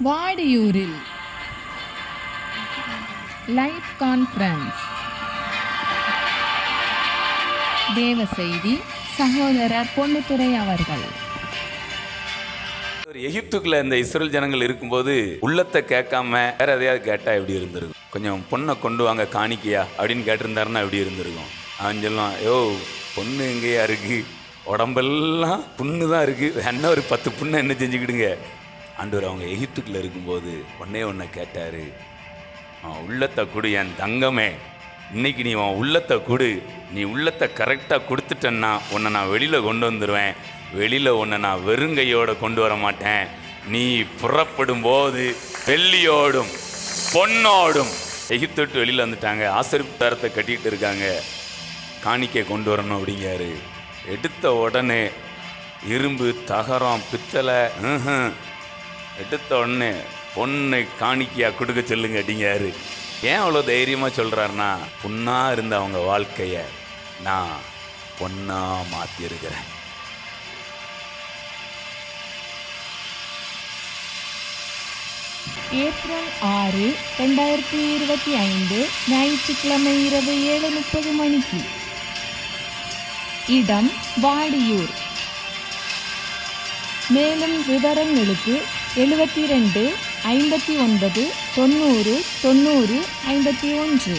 வாடியூரில் life conference. தேவ செய்தி சகோதரர் பொன்னுத்துரை அவர்கள். எகிப்துக்குள்ள இந்த இஸ்ரேல் ஜனங்கள் இருக்கும்போது உள்ளத்தை கேட்காம வேற எதையாவது கேட்டா எப்படி இருந்திருக்கும்? கொஞ்சம் பொண்ணை கொண்டு வாங்க காணிக்கையா அப்படின்னு கேட்டிருந்தாருன்னா எப்படி இருந்திருக்கும்? அவன் சொல்லுவான், யோ பொண்ணு எங்கேயா இருக்கு, உடம்பெல்லாம் புண்ணு தான் இருக்கு, என்ன ஒரு 10 புண்ணை என்ன செஞ்சுக்கிடுங்க. ஆண்டவர் அவங்க எகிப்துக்குள்ள இருக்கும்போது ஒன்னே கேட்டாரு, உள்ளத்தை கொடு என் தங்கமே, இன்னைக்கு நீ உன் உள்ளத்தை கொடு, நீ உள்ளத்தை கரெக்டாக கொடுத்துட்டேன்னா உன்னை நான் வெளியில் கொண்டு வந்துடுவேன், வெளியில் உன்னை நான் வெறுங்கையோடு கொண்டு வர மாட்டேன், நீ புறப்படும் போது வெள்ளியோடும் பொன்னோடும். எகிப்து விட்டு வெளியில் வந்துட்டாங்க, ஆசரிப்பு தரத்தை கட்டிகிட்டு இருக்காங்க, காணிக்கை கொண்டு வரணும் அப்படிங்காரு. எடுத்த உடனே இரும்பு தகரம் பித்தளை எடுத்த உடனே பொண்ணை காணிக்கையாக கொடுக்க சொல்லுங்க அப்படிங்காரு. ஏன் அவ்வளோ தைரியமாக சொல்கிறாருன்னா, பொண்ணாக இருந்த அவங்க வாழ்க்கையை நான் பொண்ணாக மாற்றியிருக்கிறேன். ஏப்ரல் 6, 2025 ஞாயிற்றுக்கிழமை இரவு 7:30 மணிக்கு. இடம் வாடியூர். மேலும் விவரங்களுக்கு 72 59 90 90 51.